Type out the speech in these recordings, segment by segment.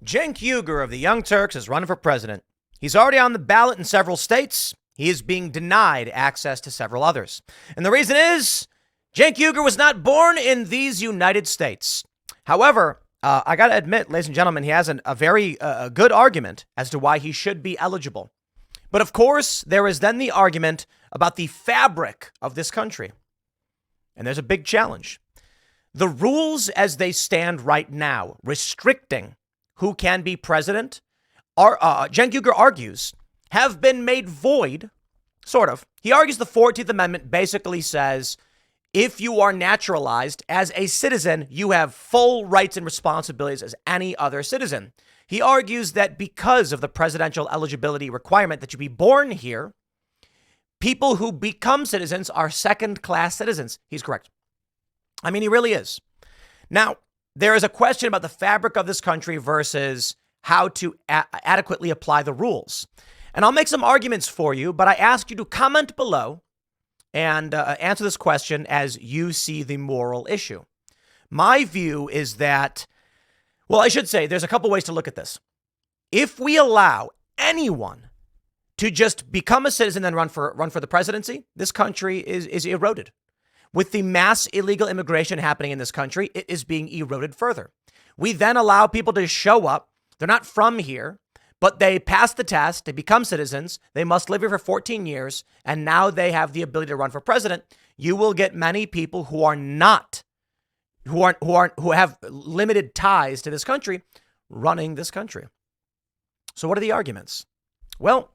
Cenk Uygur of the Young Turks is running for president. He's already on the ballot in several states. He is being denied access to several others. And the reason is Cenk Uygur was not born in these United States. However, I got to admit, ladies and gentlemen, he has a very good argument as to why he should be eligible. But of course, there is then the argument about the fabric of this country. And there's a big challenge. The rules as they stand right now, restricting who can be president, Cenk Uygur argues, have been made void, sort of. He argues the 14th Amendment basically says, if you are naturalized as a citizen, you have full rights and responsibilities as any other citizen. He argues that because of the presidential eligibility requirement that you be born here, people who become citizens are second-class citizens. He's correct. I mean, he really is. Now, there is a question about the fabric of this country versus how to adequately apply the rules. And I'll make some arguments for you, but I ask you to comment below and answer this question as you see the moral issue. My view is that, well, I should say there's a couple ways to look at this. If we allow anyone to just become a citizen and run for the presidency, this country is eroded. With the mass illegal immigration happening in this country, it is being eroded further. We then allow people to show up. They're not from here, but they pass the test. They become citizens. They must live here for 14 years. And now they have the ability to run for president. You will get many people who have limited ties to this country running this country. So what are the arguments? Well,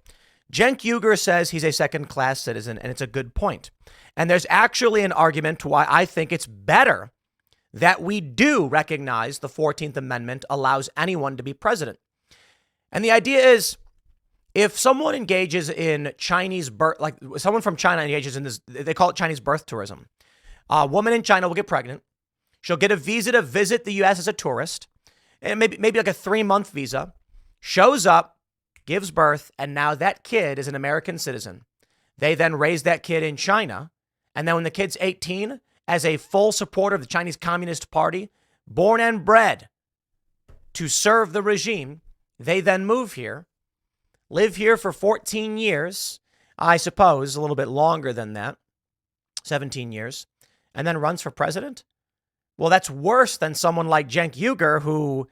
Cenk Uygur says he's a second-class citizen, and it's a good point. And there's actually an argument why I think it's better that we do recognize the 14th Amendment allows anyone to be president. And the idea is, if someone engages in Chinese birth, like someone from China engages in this, they call it Chinese birth tourism. A woman in China will get pregnant. She'll get a visa to visit the U.S. as a tourist, and maybe like a 3-month visa, shows up, gives birth, and now that kid is an American citizen. They then raise that kid in China, and then when the kid's 18, as a full supporter of the Chinese Communist Party, born and bred to serve the regime, they then move here, live here for 14 years, I suppose a little bit longer than that, 17 years, and then runs for president? Well, that's worse than someone like Cenk Uygur, who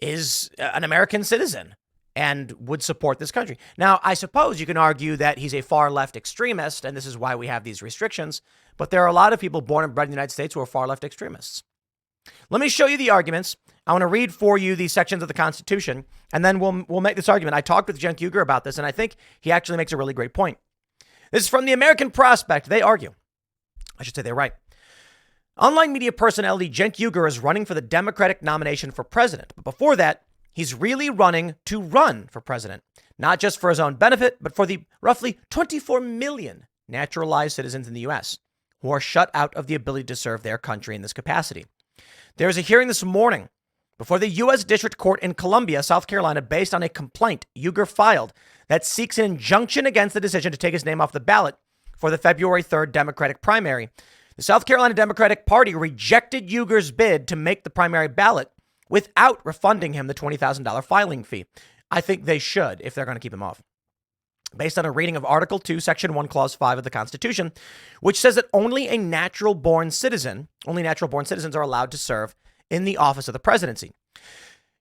is an American citizen and would support this country. Now, I suppose you can argue that he's a far left extremist, and this is why we have these restrictions. But there are a lot of people born and bred in the United States who are far left extremists. Let me show you the arguments. I want to read for you these sections of the Constitution, and then we'll make this argument. I talked with Cenk Uygur about this, and I think he actually makes a really great point. This is from the American Prospect. They argue. I should say they're right. Online media personality Cenk Uygur is running for the Democratic nomination for president. But before that, he's really running to run for president, not just for his own benefit, but for the roughly 24 million naturalized citizens in the U.S. who are shut out of the ability to serve their country in this capacity. There was a hearing this morning before the U.S. District Court in Columbia, South Carolina, based on a complaint Uygur filed that seeks an injunction against the decision to take his name off the ballot for the February 3rd Democratic primary. The South Carolina Democratic Party rejected Uygur's bid to make the primary ballot without refunding him the $20,000 filing fee. I think they should if they're going to keep him off. Based on a reading of Article 2, Section 1, Clause 5 of the Constitution, which says that only natural-born citizens are allowed to serve in the office of the presidency.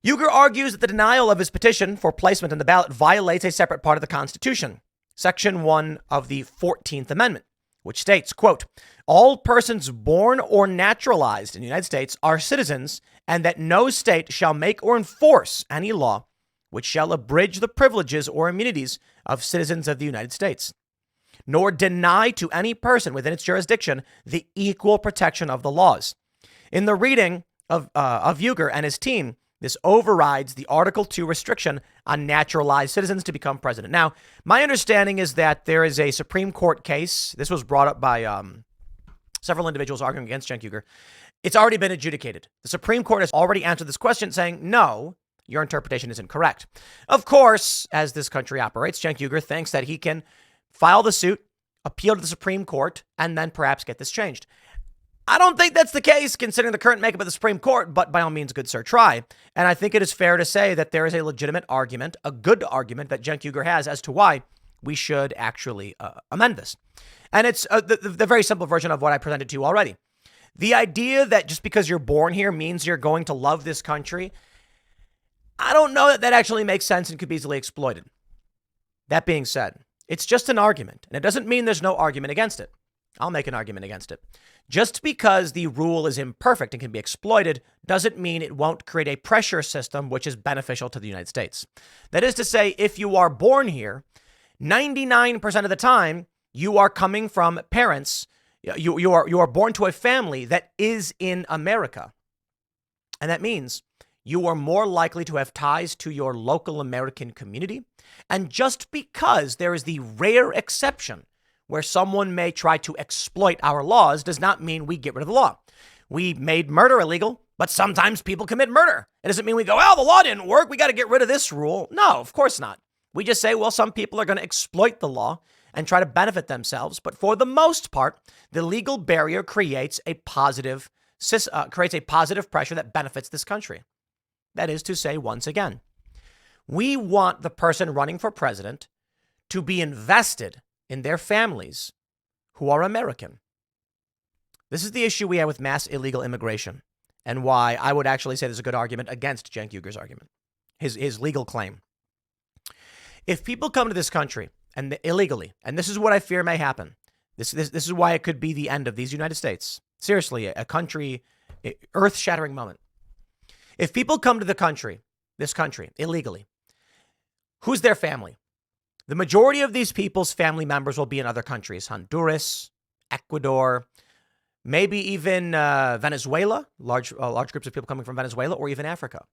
Uygur argues that the denial of his petition for placement on the ballot violates a separate part of the Constitution, Section 1 of the 14th Amendment, which states, quote, all persons born or naturalized in the United States are citizens, and that no state shall make or enforce any law which shall abridge the privileges or immunities of citizens of the United States, nor deny to any person within its jurisdiction the equal protection of the laws. In the reading of Uygur and his team, this overrides the Article 2 restriction on naturalized citizens to become president. Now, my understanding is that there is a Supreme Court case. This was brought up by several individuals arguing against Cenk Uygur. It's already been adjudicated. The Supreme Court has already answered this question saying, no, your interpretation is incorrect. Of course, as this country operates, Cenk Uygur thinks that he can file the suit, appeal to the Supreme Court, and then perhaps get this changed. I don't think that's the case considering the current makeup of the Supreme Court, but by all means, good sir, try. And I think it is fair to say that there is a legitimate argument, a good argument that Cenk Uygur has as to why we should actually amend this. And it's the very simple version of what I presented to you already. The idea that just because you're born here means you're going to love this country, I don't know that that actually makes sense and could be easily exploited. That being said, it's just an argument, and it doesn't mean there's no argument against it. I'll make an argument against it. Just because the rule is imperfect and can be exploited doesn't mean it won't create a pressure system which is beneficial to the United States. That is to say, if you are born here, 99% of the time, you are coming from parents, you are born to a family that is in America. And that means you are more likely to have ties to your local American community. And just because there is the rare exception where someone may try to exploit our laws does not mean we get rid of the law. We made murder illegal, but sometimes people commit murder. It doesn't mean we go, well, the law didn't work, we got to get rid of this rule. No, of course not. We just say, well, some people are going to exploit the law and try to benefit themselves. But for the most part, the legal barrier creates a positive pressure that benefits this country. That is to say, once again, we want the person running for president to be invested in their families who are American. This is the issue we have with mass illegal immigration and why I would actually say there's a good argument against Cenk Uygur's argument, his legal claim. If people come to this country and illegally, and this is what I fear may happen, this is why it could be the end of these United States. Seriously, a country, earth-shattering moment. If people come to this country illegally, who's their family? The majority of these people's family members will be in other countries, Honduras, Ecuador, maybe even Venezuela, large groups of people coming from Venezuela, or even Africa.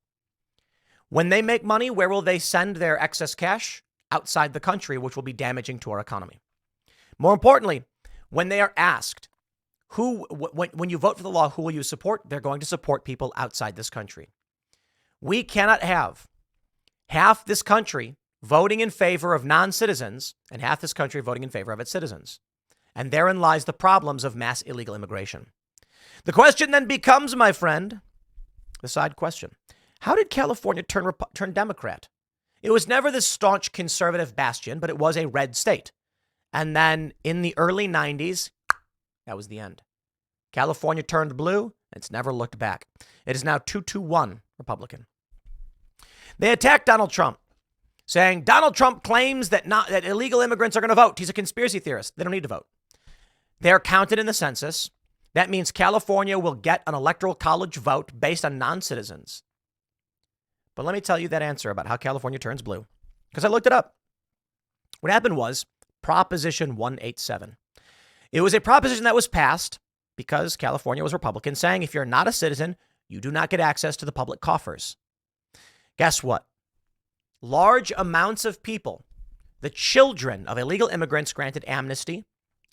When they make money, where will they send their excess cash? Outside the country, which will be damaging to our economy. More importantly, when they are asked, when you vote for the law, who will you support? They're going to support people outside this country. We cannot have half this country voting in favor of non-citizens and half this country voting in favor of its citizens. And therein lies the problems of mass illegal immigration. The question then becomes, my friend, the side question, how did California turn Democrat? It was never this staunch conservative bastion, but it was a red state. And then in the early 90s, that was the end. California turned blue. It's never looked back. It is now 2-1 Republican. They attacked Donald Trump, saying Donald Trump claims that illegal immigrants are going to vote. He's a conspiracy theorist. They don't need to vote. They're counted in the census. That means California will get an electoral college vote based on non-citizens. But let me tell you that answer about how California turns blue, because I looked it up. What happened was Proposition 187. It was a proposition that was passed because California was Republican, saying if you're not a citizen, you do not get access to the public coffers. Guess what? Large amounts of people, the children of illegal immigrants granted amnesty,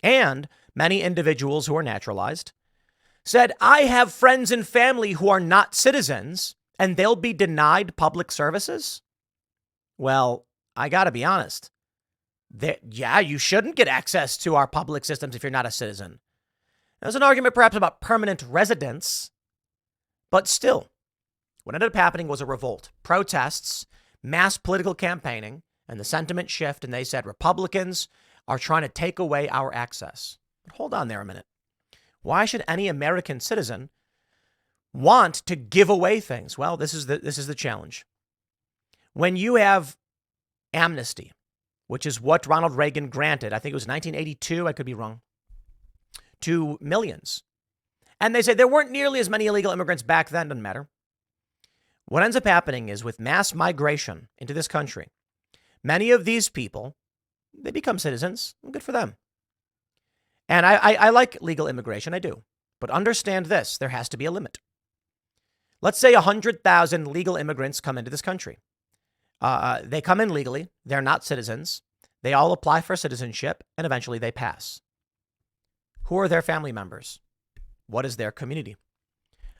and many individuals who are naturalized, said, I have friends and family who are not citizens, and they'll be denied public services? Well, I got to be honest. You shouldn't get access to our public systems if you're not a citizen. There's an argument perhaps about permanent residence, but still, what ended up happening was a revolt, protests, mass political campaigning, and the sentiment shift, and they said Republicans are trying to take away our access. But hold on there a minute. Why should any American citizen want to give away things? Well, this is the challenge. When you have amnesty, which is what Ronald Reagan granted, I think it was 1982, I could be wrong, to millions. And they say there weren't nearly as many illegal immigrants back then, doesn't matter. What ends up happening is with mass migration into this country, many of these people, they become citizens. Good for them. And I like legal immigration, I do. But understand this, there has to be a limit. Let's say 100,000 legal immigrants come into this country. They come in legally. They're not citizens. They all apply for citizenship, and eventually they pass. Who are their family members? What is their community?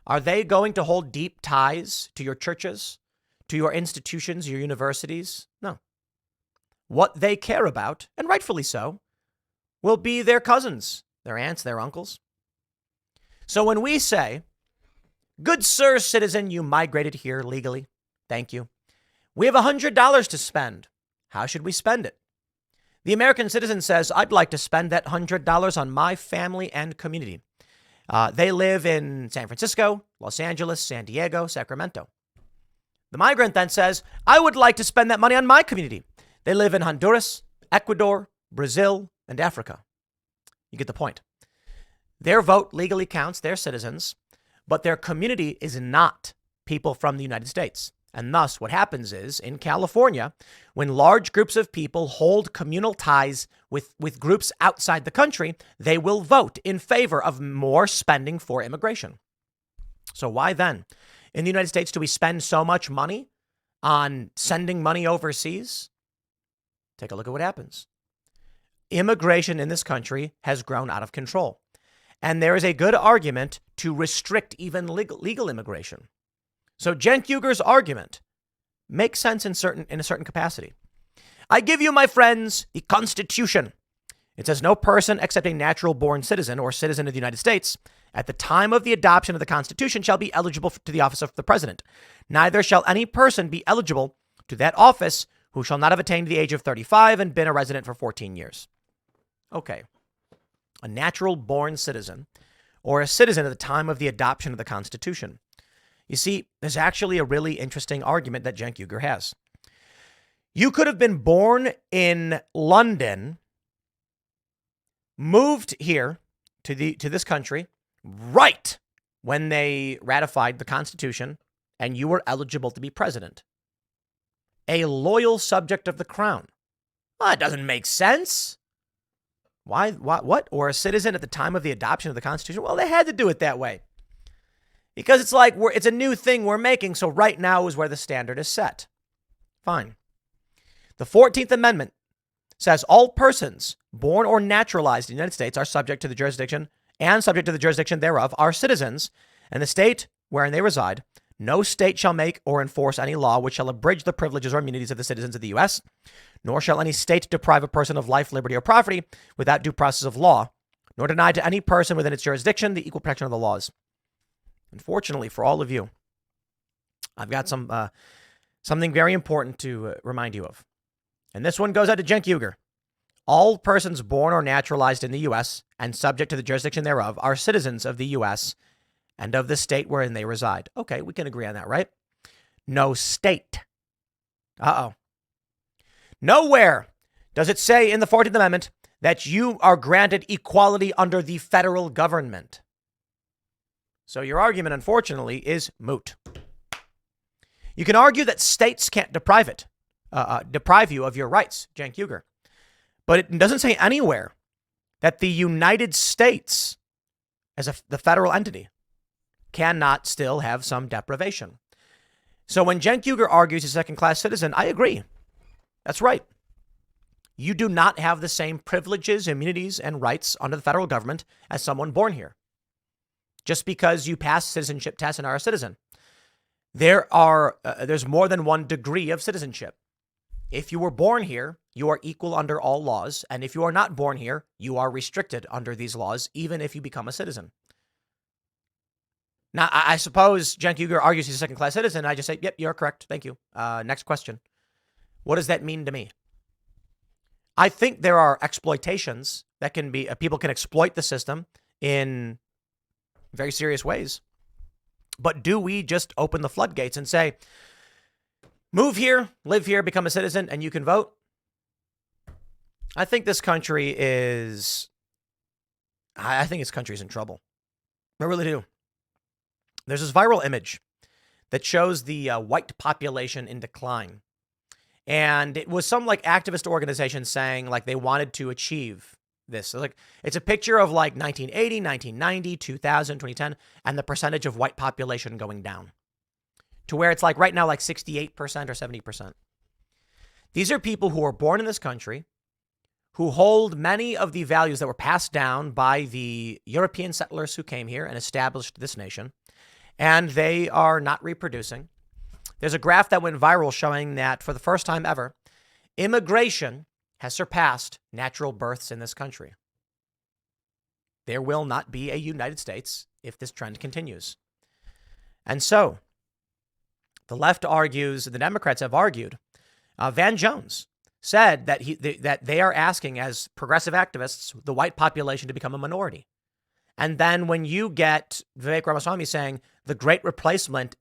Are they going to hold deep ties to your churches, to your institutions, your universities? No. What they care about, and rightfully so, will be their cousins, their aunts, their uncles. So when we say, good sir, citizen, you migrated here legally. Thank you. We have $100 to spend. How should we spend it? The American citizen says, I'd like to spend that $100 on my family and community. They live in San Francisco, Los Angeles, San Diego, Sacramento. The migrant then says, I would like to spend that money on my community. They live in Honduras, Ecuador, Brazil, and Africa. You get the point. Their vote legally counts, they're citizens, but their community is not people from the United States. And thus, what happens is, in California, when large groups of people hold communal ties with groups outside the country, they will vote in favor of more spending for immigration. So why then, in the United States, do we spend so much money on sending money overseas? Take a look at what happens. Immigration in this country has grown out of control. And there is a good argument to restrict even legal immigration. So Cenk Uygur's argument makes sense in a certain capacity. I give you, my friends, the Constitution. It says no person except a natural born citizen or citizen of the United States at the time of the adoption of the Constitution shall be eligible to the office of the president. Neither shall any person be eligible to that office who shall not have attained the age of 35 and been a resident for 14 years. Okay. A natural born citizen or a citizen at the time of the adoption of the Constitution. You see, there's actually a really interesting argument that Cenk Uygur has. You could have been born in London, moved here to this country right when they ratified the Constitution, and you were eligible to be president. A loyal subject of the crown. Well, that doesn't make sense. Why? What? Or a citizen at the time of the adoption of the Constitution? Well, they had to do it that way. Because it's like it's a new thing we're making, so right now is where the standard is set. Fine. The 14th Amendment says all persons born or naturalized in the United States are subject to the jurisdiction and subject to the jurisdiction thereof are citizens, and the state wherein they reside. No state shall make or enforce any law which shall abridge the privileges or immunities of the citizens of the U.S., nor shall any state deprive a person of life, liberty, or property without due process of law, nor deny to any person within its jurisdiction the equal protection of the laws. Unfortunately for all of you, I've got something very important to remind you of. And this one goes out to Cenk Uygur. All persons born or naturalized in the U.S. and subject to the jurisdiction thereof are citizens of the U.S. and of the state wherein they reside. Okay, we can agree on that, right? No state. Nowhere does it say in the 14th Amendment that you are granted equality under the federal government. So your argument, unfortunately, is moot. You can argue that states can't deprive you of your rights, Cenk Uygur. But it doesn't say anywhere that the United States, as the federal entity, cannot still have some deprivation. So when Cenk Uygur argues he's a second-class citizen, I agree. That's right. You do not have the same privileges, immunities, and rights under the federal government as someone born here. Just because you pass citizenship tests and are a citizen. There's more than one degree of citizenship. If you were born here, you are equal under all laws. And if you are not born here, you are restricted under these laws, even if you become a citizen. Now, I suppose Cenk Uygur argues he's a second-class citizen. I just say, yep, you're correct. Thank you. Next question. What does that mean to me? I think there are exploitations that can be, people can exploit the system in very serious ways. But do we just open the floodgates and say, move here, live here, become a citizen, and you can vote? I think this country is in trouble. I really do. There's this viral image that shows the white population in decline. And it was some like activist organization saying like they wanted to achieve this. So, like it's a picture of like 1980, 1990, 2000, 2010, and the percentage of white population going down to where it's like right now like 68% or 70%. These are people who were born in this country, who hold many of the values that were passed down by the European settlers who came here and established this nation, and they are not reproducing. There's a graph that went viral showing that for the first time ever, immigration has surpassed natural births in this country. There will not be a United States if this trend continues. And so the left argues, the Democrats have argued, Van Jones said that that they are asking, as progressive activists, the white population to become a minority. And then when you get Vivek Ramaswamy saying the great replacement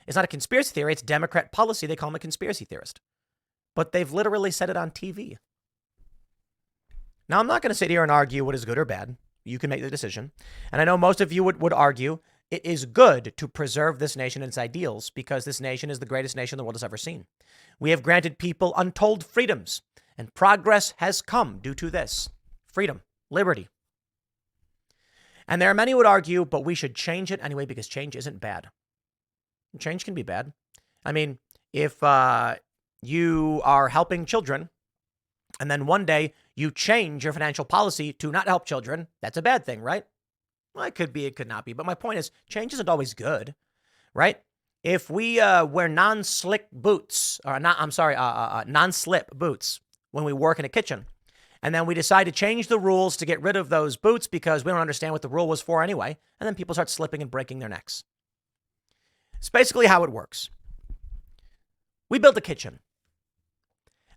is not a conspiracy theory, it's Democrat policy, they call him a conspiracy theorist. But they've literally said it on TV. Now, I'm not going to sit here and argue what is good or bad. You can make the decision. And I know most of you would argue it is good to preserve this nation and its ideals because this nation is the greatest nation the world has ever seen. We have granted people untold freedoms, and progress has come due to this. Freedom, liberty. And there are many who would argue, but we should change it anyway because change isn't bad. Change can be bad. I mean, if you are helping children and then one day you change your financial policy to not help children, that's a bad thing, right? Well, it could be, it could not be. But my point is, change isn't always good, right? If we wear non-slip boots when we work in a kitchen, and then we decide to change the rules to get rid of those boots because we don't understand what the rule was for anyway, and then people start slipping and breaking their necks. It's basically how it works. We build a kitchen.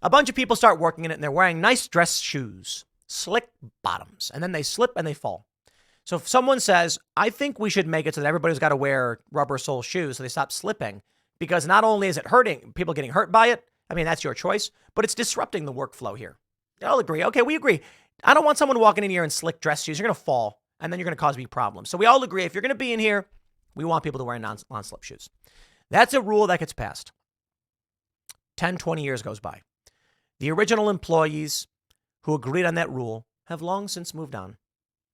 A bunch of people start working in it, and they're wearing nice dress shoes, slick bottoms, and then they slip and they fall. So if someone says, I think we should make it so that everybody's got to wear rubber sole shoes so they stop slipping, because not only is it hurting, people getting hurt by it, I mean, that's your choice, but it's disrupting the workflow here. They all agree. Okay, we agree. I don't want someone walking in here in slick dress shoes. You're going to fall, and then you're going to cause me problems. So we all agree, if you're going to be in here, we want people to wear non-slip shoes. That's a rule that gets passed. 10, 20 years goes by. The original employees who agreed on that rule have long since moved on.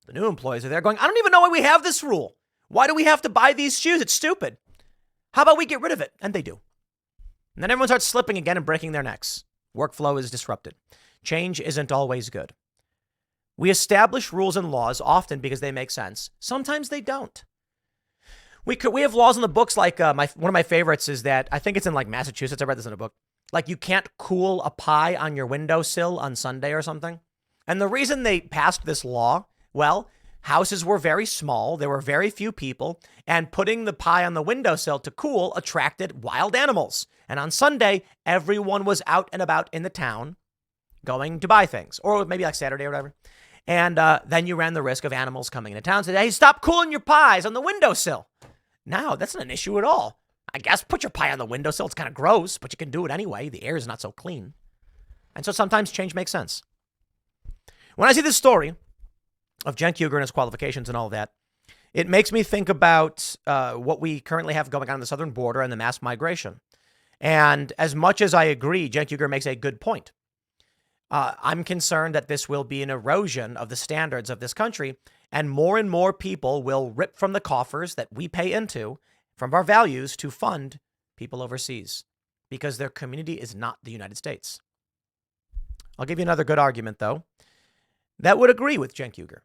The new employees are there going, I don't even know why we have this rule. Why do we have to buy these shoes? It's stupid. How about we get rid of it? And they do. And then everyone starts slipping again and breaking their necks. Workflow is disrupted. Change isn't always good. We establish rules and laws often because they make sense. Sometimes they don't. We have laws in the books like one of my favorites is that I think it's in like Massachusetts. I read this in a book. Like you can't cool a pie on your windowsill on Sunday or something. And the reason they passed this law, well, houses were very small. There were very few people. And putting the pie on the windowsill to cool attracted wild animals. And on Sunday, everyone was out and about in the town going to buy things, or maybe like Saturday or whatever. And then you ran the risk of animals coming into town and saying, hey, stop cooling your pies on the windowsill. Now, that's not an issue at all. I guess put your pie on the windowsill. It's kind of gross, but you can do it anyway. The air is not so clean. And so sometimes change makes sense. When I see this story of Cenk Uygur and his qualifications and all that, it makes me think about what we currently have going on the southern border and the mass migration. And as much as I agree, Cenk Uygur makes a good point. I'm concerned that this will be an erosion of the standards of this country, and more people will rip from the coffers that we pay into from our values to fund people overseas because their community is not the United States. I'll give you another good argument, though, that would agree with Cenk Uygur.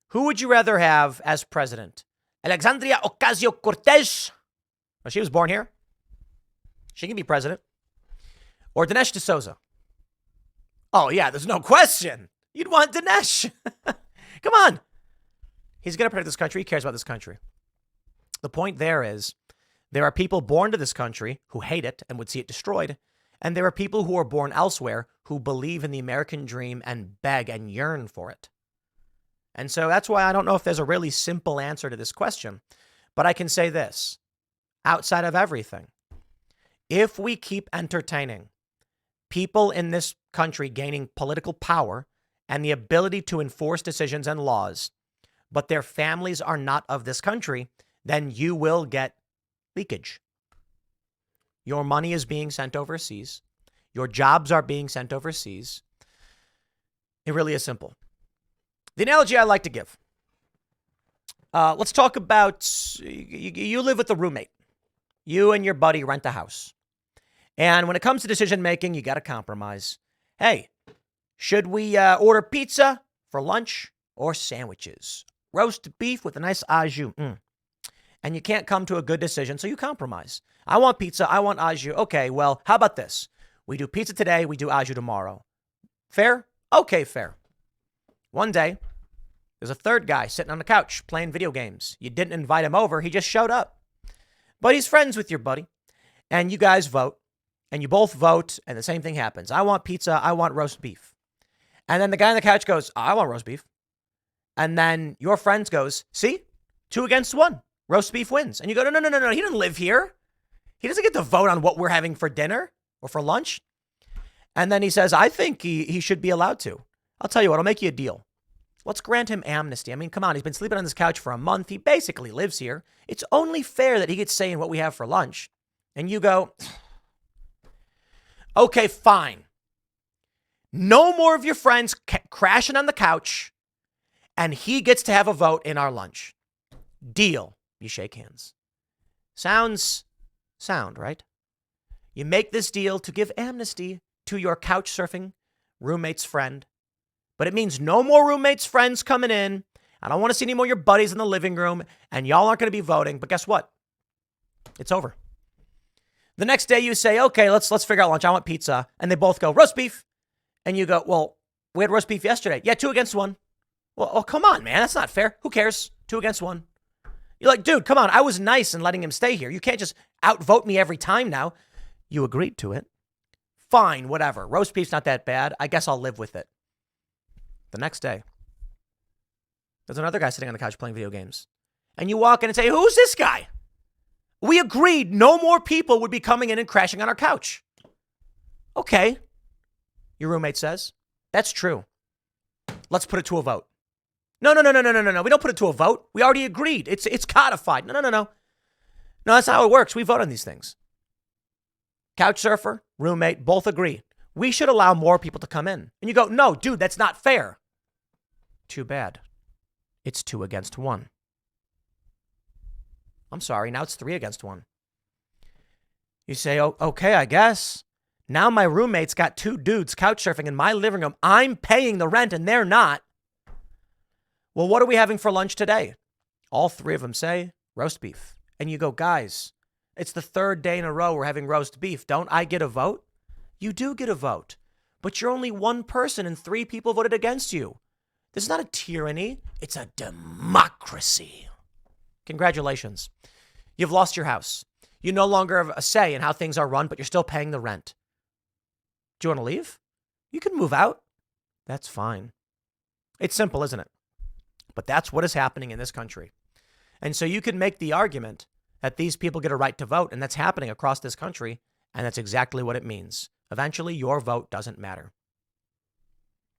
Who would you rather have as president? Alexandria Ocasio-Cortez? Well, she was born here. She can be president. Or Dinesh D'Souza? Oh, yeah, there's no question. You'd want Dinesh. Come on. He's going to protect this country. He cares about this country. The point there is there are people born to this country who hate it and would see it destroyed. And there are people who are born elsewhere who believe in the American dream and beg and yearn for it. And so that's why I don't know if there's a really simple answer to this question. But I can say this, outside of everything, if we keep entertaining people in this country gaining political power and the ability to enforce decisions and laws, but their families are not of this country, then you will get leakage. Your money is being sent overseas. Your jobs are being sent overseas. It really is simple. The analogy I like to give. Let's talk about you live with a roommate. You and your buddy rent a house. And when it comes to decision making, you got to compromise. Hey, should we order pizza for lunch or sandwiches? Roast beef with a nice au jus. And you can't come to a good decision, so you compromise. I want pizza. I want au jus. Okay, well, how about this? We do pizza today. We do au jus tomorrow. Fair? Okay, fair. One day, There's a third guy sitting on the couch playing video games. You didn't invite him over. He just showed up. But he's friends with your buddy. And you guys vote. And you both vote. And the same thing happens. I want pizza. I want roast beef. And then the guy on the couch goes, I want roast beef. And then your friend goes, see? 2 against 1. Roast beef wins. And you go, no. He doesn't live here. He doesn't get to vote on what we're having for dinner or for lunch. And then he says, I think he should be allowed to. I'll tell you what, I'll make you a deal. Let's grant him amnesty. I mean, come on, he's been sleeping on this couch for a month. He basically lives here. It's only fair that he gets say in what we have for lunch. And you go, okay, fine. No more of your friends crashing on the couch, and he gets to have a vote in our lunch. Deal. You shake hands. Sounds sound, right? You make this deal to give amnesty to your couch surfing roommate's friend. But it means no more roommates' friends coming in. I don't want to see any more of your buddies in the living room, and y'all aren't going to be voting. But guess what? It's over. The next day you say, okay, let's figure out lunch. I want pizza. And they both go, roast beef. And you go, well, we had roast beef yesterday. Yeah, 2 against 1. Well, oh, come on, man. That's not fair. Who cares? 2 against 1. You're like, dude, come on. I was nice in letting him stay here. You can't just outvote me every time now. You agreed to it. Fine, whatever. Roast beef's not that bad. I guess I'll live with it. The next day, there's another guy sitting on the couch playing video games. And you walk in and say, who's this guy? We agreed no more people would be coming in and crashing on our couch. Okay, your roommate says. That's true. Let's put it to a vote. No. We don't put it to a vote. We already agreed. It's codified. No. No, that's not how it works. We vote on these things. Couch surfer, roommate, both agree. We should allow more people to come in. And you go, no, dude, that's not fair. Too bad. It's 2 against 1. I'm sorry, now it's 3 against 1. You say, oh, okay, I guess. Now my roommate's got 2 dudes couch surfing in my living room. I'm paying the rent and they're not. Well, what are we having for lunch today? All 3 of them say roast beef. And you go, guys, it's the 3rd day in a row we're having roast beef. Don't I get a vote? You do get a vote, but you're only one person and 3 people voted against you. This is not a tyranny. It's a democracy. Congratulations. You've lost your house. You no longer have a say in how things are run, but you're still paying the rent. Do you want to leave? You can move out. That's fine. It's simple, isn't it? But that's what is happening in this country. And so you can make the argument that these people get a right to vote, and that's happening across this country, and that's exactly what it means. Eventually, your vote doesn't matter.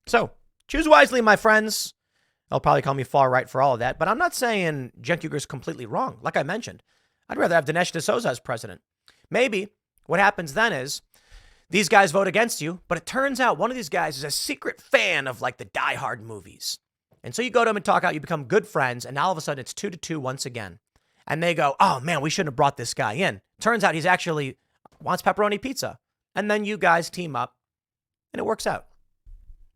So, choose wisely, my friends. They'll probably call me far right for all of that, but I'm not saying Cenk Uygur is completely wrong. Like I mentioned, I'd rather have Dinesh D'Souza as president. Maybe what happens then is these guys vote against you, but it turns out one of these guys is a secret fan of like the Die Hard movies. And so you go to him and talk out, you become good friends, and now all of a sudden it's 2-2 once again. And they go, oh man, we shouldn't have brought this guy in. Turns out he's actually wants pepperoni pizza. And then you guys team up and it works out.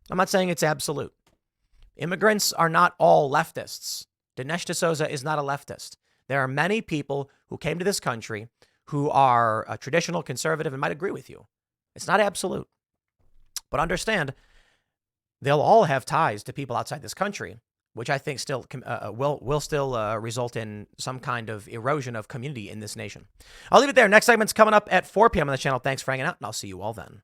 I'm not saying it's absolute. Immigrants are not all leftists. Dinesh D'Souza is not a leftist. There are many people who came to this country who are traditional, conservative, and might agree with you. It's not absolute. But understand, they'll all have ties to people outside this country, which I think still will still result in some kind of erosion of community in this nation. I'll leave it there. Next segment's coming up at 4 p.m. on the channel. Thanks for hanging out, and I'll see you all then.